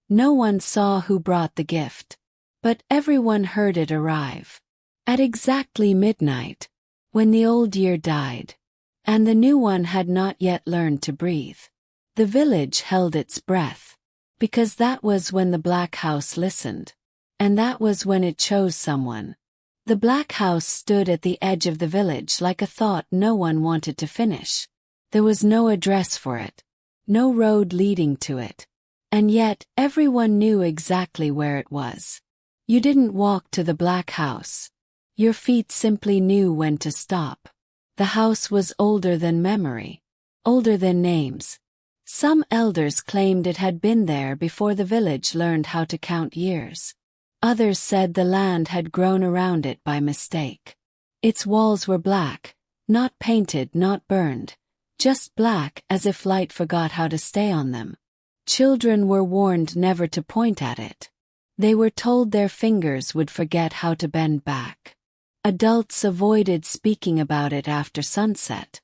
No one saw who brought the gift, but everyone heard it arrive. At exactly midnight, when the old year died, and the new one had not yet learned to breathe, the village held its breath, because that was when the black house listened, and that was when it chose someone. The black house stood at the edge of the village like a thought no one wanted to finish. There was no address for it, no road leading to it, and yet everyone knew exactly where it was. You didn't walk to the black house. Your feet simply knew when to stop. The house was older than memory, older than names. Some elders claimed it had been there before the village learned how to count years. Others said the land had grown around it by mistake. Its walls were black, not painted, not burned, just black as if light forgot how to stay on them. Children were warned never to point at it. They were told their fingers would forget how to bend back. Adults avoided speaking about it after sunset.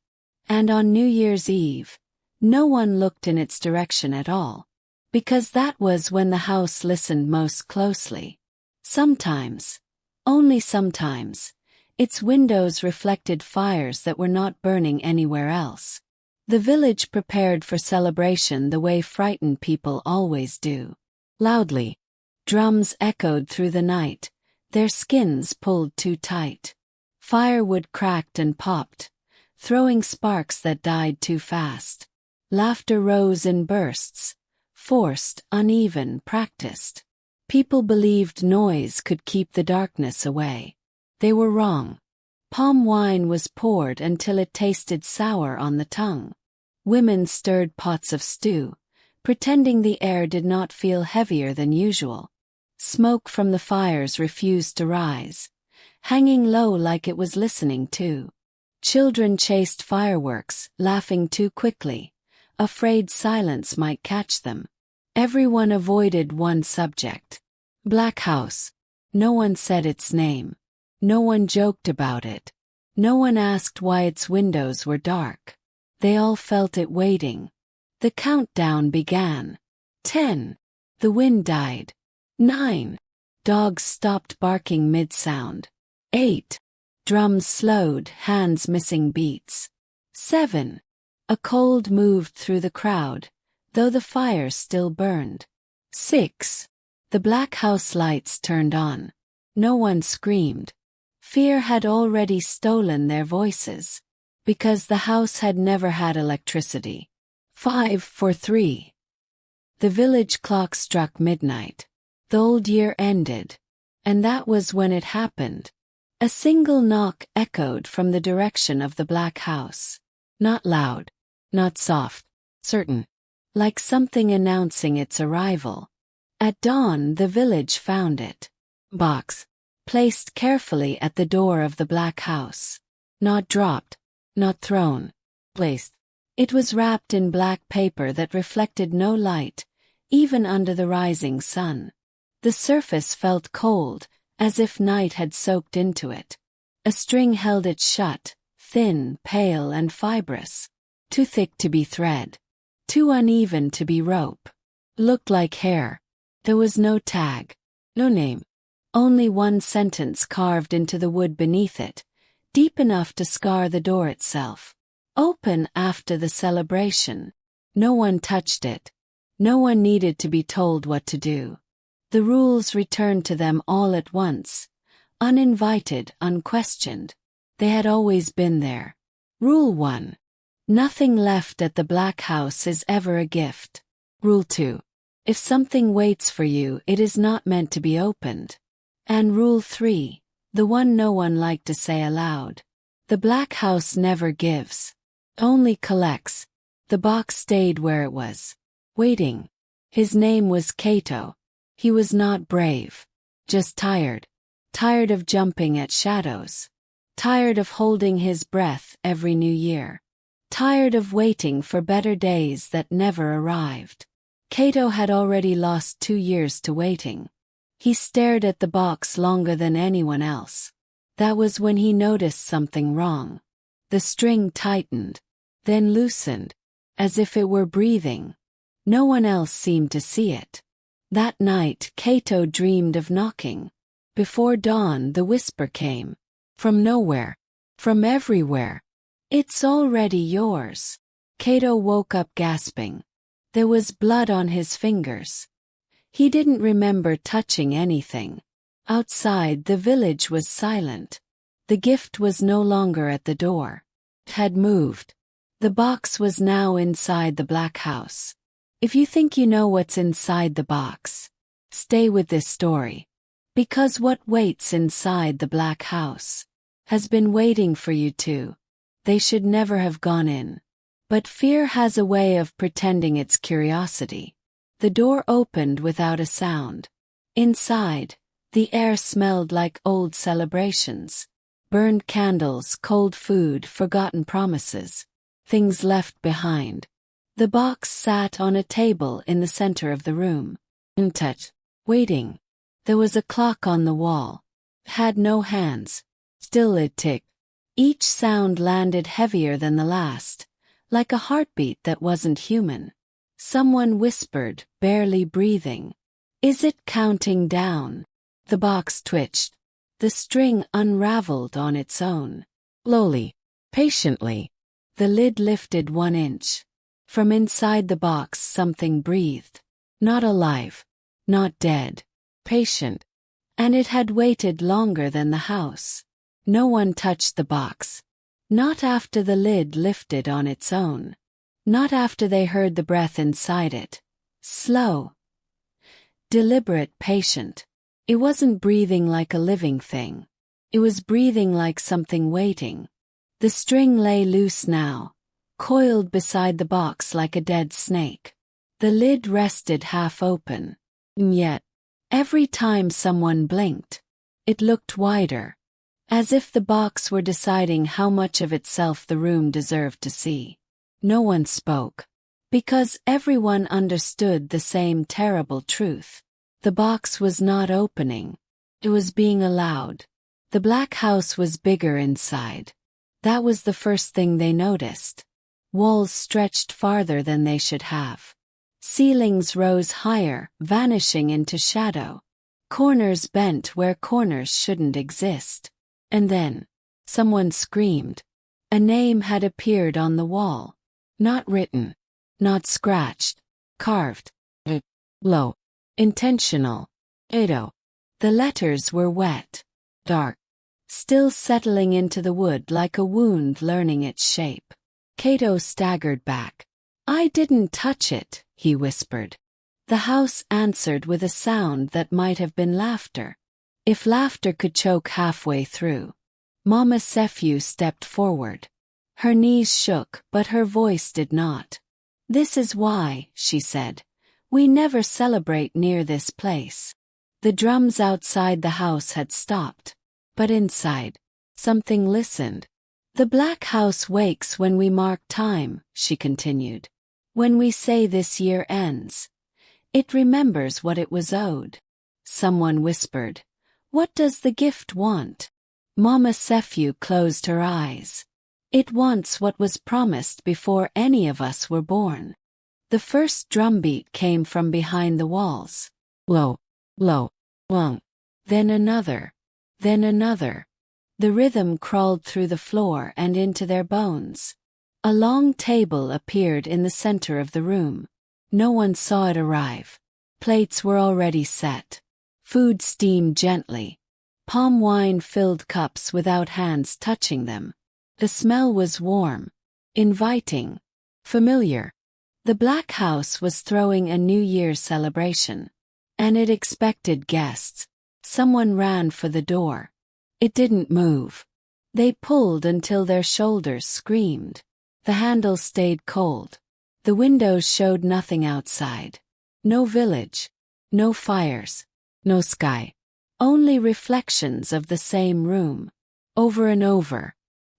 And on New Year's Eve, no one looked in its direction at all, because that was when the house listened most closely. Sometimes, only sometimes, its windows reflected fires that were not burning anywhere else. The village prepared for celebration the way frightened people always do. Loudly, drums echoed through the night, their skins pulled too tight. Firewood cracked and popped, throwing sparks that died too fast. Laughter rose in bursts, forced, uneven, practiced. People believed noise could keep the darkness away. They were wrong. Palm wine was poured until it tasted sour on the tongue. Women stirred pots of stew, pretending the air did not feel heavier than usual. Smoke from the fires refused to rise, hanging low like it was listening too. Children chased fireworks, laughing too quickly, afraid silence might catch them. Everyone avoided one subject. Black House. No one said its name. No one joked about it. No one asked why its windows were dark. They all felt it waiting. The countdown began. 10. The wind died. 9. Dogs stopped barking mid-sound. 8. Drums slowed, hands missing beats. 7. A cold moved through the crowd, though the fire still burned. 6. The black house lights turned on. No one screamed. Fear had already stolen their voices, because the house had never had electricity. 5, 4, 3. The village clock struck midnight. The old year ended, and that was when it happened. A single knock echoed from the direction of the black house. Not loud, not soft, certain, like something announcing its arrival. At dawn the village found it. Box, placed carefully at the door of the black house. Not dropped, not thrown, placed. It was wrapped in black paper that reflected no light, even under the rising sun. The surface felt cold, as if night had soaked into it. A string held it shut, thin, pale, and fibrous. Too thick to be thread. Too uneven to be rope. Looked like hair. There was no tag. No name. Only one sentence carved into the wood beneath it, deep enough to scar the door itself. Open after the celebration. No one touched it. No one needed to be told what to do. The rules returned to them all at once, uninvited, unquestioned. They had always been there. Rule 1. Nothing left at the black house is ever a gift. Rule 2. If something waits for you, it is not meant to be opened. And Rule 3, the one no one liked to say aloud. The black house never gives, only collects. The box stayed where it was, waiting. His name was Kato. He was not brave, just tired. Tired of jumping at shadows. Tired of holding his breath every new year. Tired of waiting for better days that never arrived. Kato had already lost 2 years to waiting. He stared at the box longer than anyone else. That was when he noticed something wrong. The string tightened, then loosened, as if it were breathing. No one else seemed to see it. That night Kato dreamed of knocking. Before dawn the whisper came. From nowhere. From everywhere. It's already yours. Kato woke up gasping. There was blood on his fingers. He didn't remember touching anything. Outside the village was silent. The gift was no longer at the door. It had moved. The box was now inside the black house. If you think you know what's inside the box, stay with this story. Because what waits inside the black house has been waiting for you too. They should never have gone in. But fear has a way of pretending its curiosity. The door opened without a sound. Inside, the air smelled like old celebrations. Burned candles, cold food, forgotten promises. Things left behind. The box sat on a table in the center of the room. Untouched. Waiting. There was a clock on the wall. It had no hands. Still it ticked. Each sound landed heavier than the last, like a heartbeat that wasn't human. Someone whispered, barely breathing. Is it counting down? The box twitched. The string unraveled on its own. Slowly, patiently, the lid lifted 1 inch. From inside the box something breathed. Not alive. Not dead. Patient. And it had waited longer than the house. No one touched the box. Not after the lid lifted on its own. Not after they heard the breath inside it. Slow. Deliberate, patient. It wasn't breathing like a living thing. It was breathing like something waiting. The string lay loose now, coiled beside the box like a dead snake. The lid rested half open. And yet, every time someone blinked, it looked wider. As if the box were deciding how much of itself the room deserved to see. No one spoke. Because everyone understood the same terrible truth. The box was not opening. It was being allowed. The black house was bigger inside. That was the first thing they noticed. Walls stretched farther than they should have. Ceilings rose higher, vanishing into shadow. Corners bent where corners shouldn't exist. And then, someone screamed. A name had appeared on the wall. Not written. Not scratched. Carved. Low. Intentional. Kato. The letters were wet. Dark. Still settling into the wood like a wound learning its shape. Kato staggered back. I didn't touch it, he whispered. The house answered with a sound that might have been laughter. If laughter could choke halfway through. Mama Sephu stepped forward. Her knees shook, but her voice did not. This is why, she said. We never celebrate near this place. The drums outside the house had stopped. But inside, something listened. The black house wakes when we mark time, she continued. When we say this year ends. It remembers what it was owed. Someone whispered. What does the gift want? Mama Sephu closed her eyes. It wants what was promised before any of us were born. The first drumbeat came from behind the walls. Low, low, long. Then another. Then another. The rhythm crawled through the floor and into their bones. A long table appeared in the center of the room. No one saw it arrive. Plates were already set. Food steamed gently. Palm wine filled cups without hands touching them. The smell was warm, inviting, familiar. The black house was throwing a New Year's celebration. And it expected guests. Someone ran for the door. It didn't move. They pulled until their shoulders screamed. The handle stayed cold. The windows showed nothing outside. No village. No fires. No sky. Only reflections of the same room. Over and over.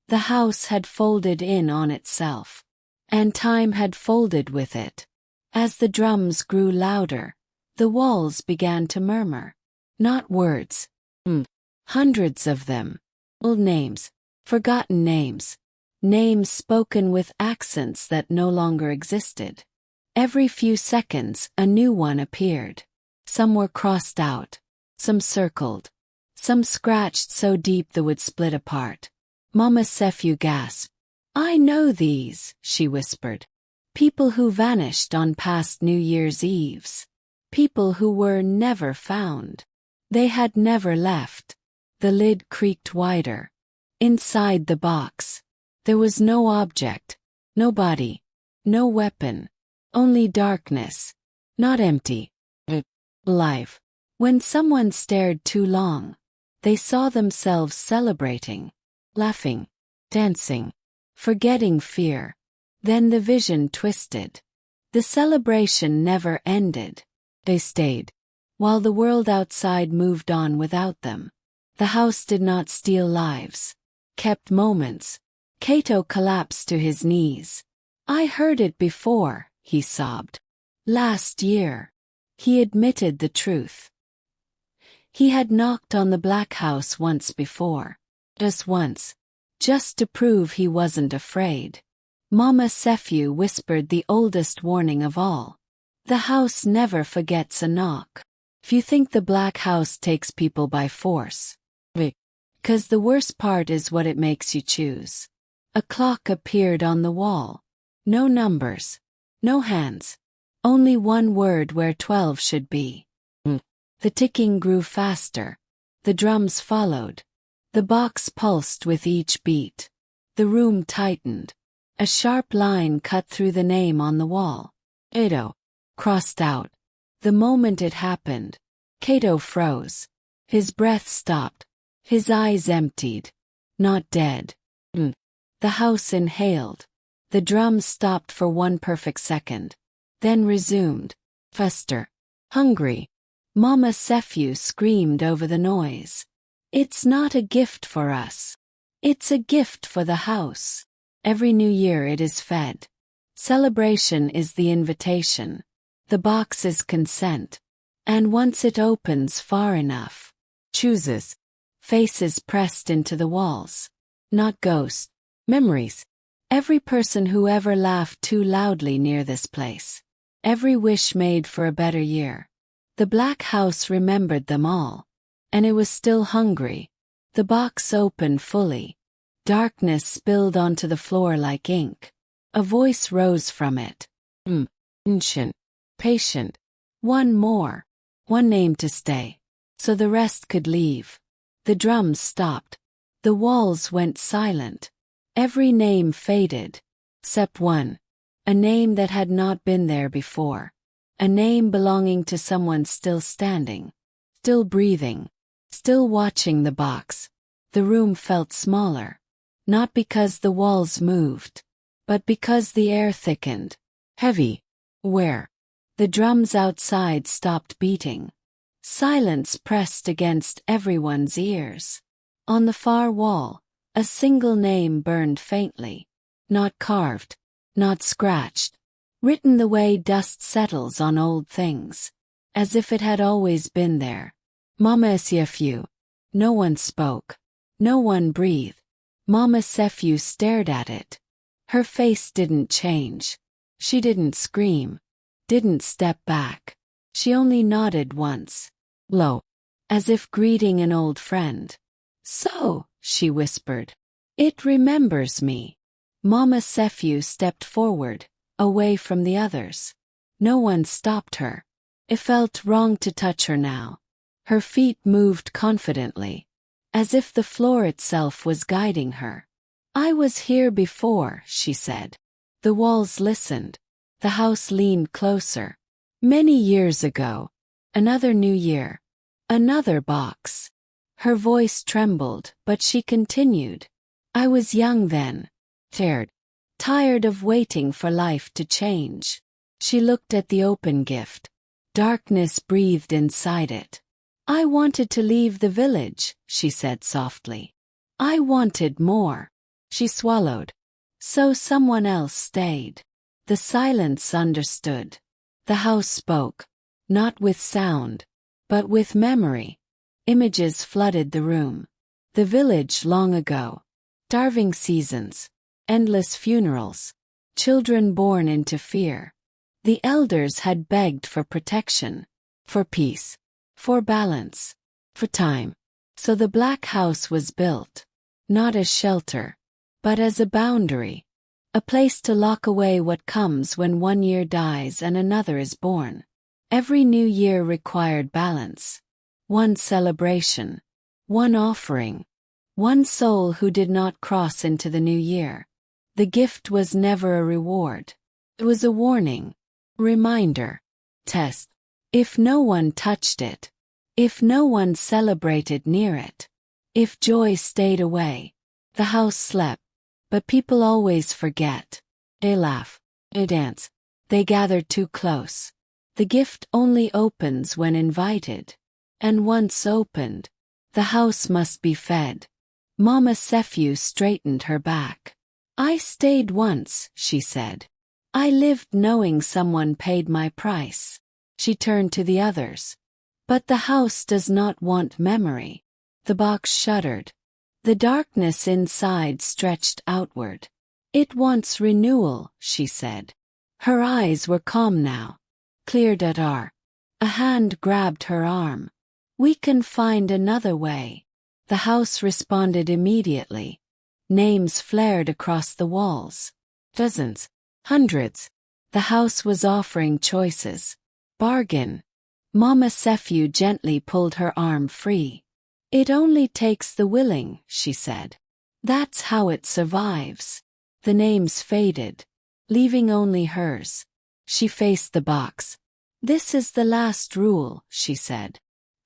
The house had folded in on itself. And time had folded with it. As the drums grew louder, the walls began to murmur. Not words. Hundreds of them. Old names. Forgotten names. Names spoken with accents that no longer existed. Every few seconds, a new one appeared. Some were crossed out, some circled, some scratched so deep they would split apart. Mama Sephu gasped. "I know these," she whispered. "People who vanished on past New Year's Eves. People who were never found. They had never left." The lid creaked wider. Inside the box, there was no object, no body, no weapon, only darkness. Not empty, alive. When someone stared too long, they saw themselves celebrating, laughing, dancing, forgetting fear. Then the vision twisted. The celebration never ended. They stayed, while the world outside moved on without them. The house did not steal lives, kept moments. Kato collapsed to his knees. "I heard it before," he sobbed. "Last year." He admitted the truth. He had knocked on the black house once before. Just once. Just to prove he wasn't afraid. Mama Sephu whispered the oldest warning of all. "The house never forgets a knock. If you think the black house takes people by force, 'cause the worst part is what it makes you choose." A clock appeared on the wall. No numbers. No hands. Only one word where 12 should be. The ticking grew faster. The drums followed. The box pulsed with each beat. The room tightened. A sharp line cut through the name on the wall. Kato. Crossed out. The moment it happened, Kato froze. His breath stopped. His eyes emptied. Not dead. The house inhaled. The drums stopped for one perfect second. Then resumed. Faster. Hungry. Mama Sephu screamed over the noise. "It's not a gift for us. It's a gift for the house. Every new year it is fed. Celebration is the invitation. The box is consent. And once it opens far enough, chooses." Faces pressed into the walls. Not ghosts. Memories. Every person who ever laughed too loudly near this place. Every wish made for a better year. The black house remembered them all. And it was still hungry. The box opened fully. Darkness spilled onto the floor like ink. A voice rose from it. Ancient. Patient. One more. One name to stay. So the rest could leave. The drums stopped. The walls went silent. Every name faded. Except one. A name that had not been there before. A name belonging to someone still standing. Still breathing. Still watching the box. The room felt smaller. Not because the walls moved, but because the air thickened. Heavy. Where? The drums outside stopped beating. Silence pressed against everyone's ears. On the far wall, a single name burned faintly. Not carved. Not scratched. Written the way dust settles on old things. As if it had always been there. Mama Sephu. No one spoke. No one breathed. Mama Sephu stared at it. Her face didn't change. She didn't scream. Didn't step back. She only nodded once. Low. As if greeting an old friend. "So," she whispered. "It remembers me." Mama Sephu stepped forward, away from the others. No one stopped her. It felt wrong to touch her now. Her feet moved confidently, as if the floor itself was guiding her. "I was here before," she said. The walls listened. The house leaned closer. "Many years ago. Another new year. Another box." Her voice trembled, but she continued. "I was young then. Tired of waiting for life to change." She looked at the open gift. Darkness breathed inside it. "I wanted to leave the village," she said softly. "I wanted more." She swallowed. So someone else stayed. The silence understood. The house spoke. Not with sound, but with memory. Images flooded the room. The village long ago. Starving seasons. Endless funerals. Children born into fear. The elders had begged for protection. for peace, for balance, for time. So the black house was built, not as shelter, but as a boundary, a place to lock away what comes when one year dies and another is born. Every new year required balance, one celebration, one offering, one soul who did not cross into the new year. The gift was never a reward. It was a warning, reminder, test. If no one touched it, if no one celebrated near it, if joy stayed away, the house slept. But people always forget. They laugh, they dance, they gather too close. The gift only opens when invited. And once opened, the house must be fed. Mama Sephu straightened her back. I stayed once, she said. I lived knowing someone paid my price. She turned to the others. But the house does not want memory. The box shuddered. The darkness inside stretched outward. It wants renewal, she said. Her eyes were calm now, cleared at our. A hand grabbed her arm. We can find another way. The house responded immediately. Names flared across the walls. Dozens, hundreds. The house was offering choices. Bargain. Mama Sephu gently pulled her arm free. It only takes the willing, she said. That's how it survives. The names faded, leaving only hers. She faced the box. This is the last rule, she said.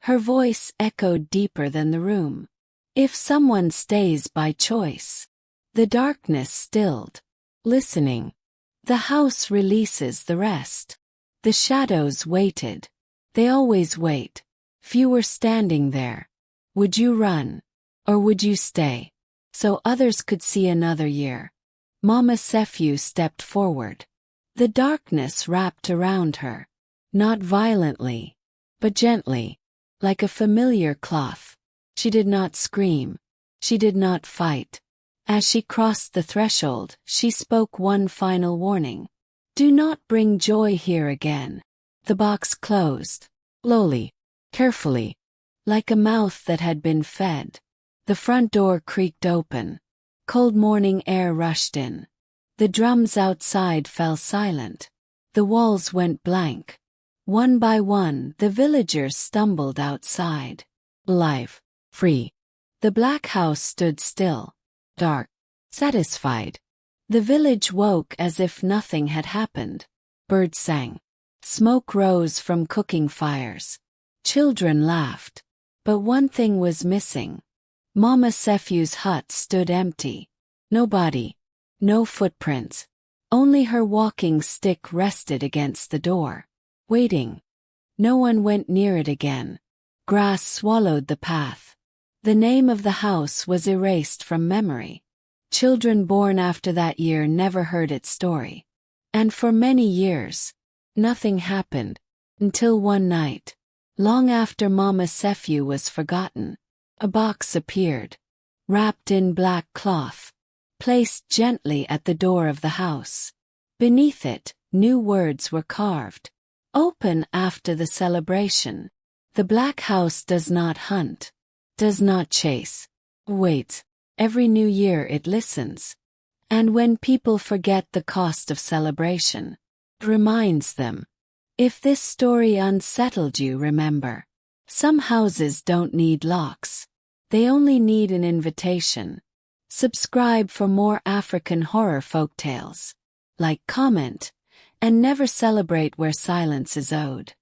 Her voice echoed deeper than the room. If someone stays by choice. The darkness stilled. Listening. The house releases the rest. The shadows waited. They always wait. Few were standing there. Would you run? Or would you stay? So others could see another year. Mama Sephu stepped forward. The darkness wrapped around her. Not violently, but gently, like a familiar cloth. She did not scream. She did not fight. As she crossed the threshold, she spoke one final warning. Do not bring joy here again. The box closed. Slowly, carefully. Like a mouth that had been fed. The front door creaked open. Cold morning air rushed in. The drums outside fell silent. The walls went blank. One by one, the villagers stumbled outside. Alive, free. The black house stood still, dark, satisfied. The village woke as if nothing had happened. Birds sang. Smoke rose from cooking fires. Children laughed. But one thing was missing. Mama Sephu's hut stood empty. No body, no footprints. Only her walking stick rested against the door. Waiting. No one went near it again. Grass swallowed the path. The name of the house was erased from memory. Children born after that year never heard its story. And for many years, nothing happened. Until one night. Long after Mama Sephu was forgotten, a box appeared, wrapped in black cloth, placed gently at the door of the house. Beneath it, new words were carved. Open after the celebration. The black house does not hunt, does not chase, waits. Every new year it listens. And when people forget the cost of celebration, it reminds them. If this story unsettled you, remember. Some houses don't need locks. They only need an invitation. Subscribe for more African horror folktales. Like, comment, and never celebrate where silence is owed.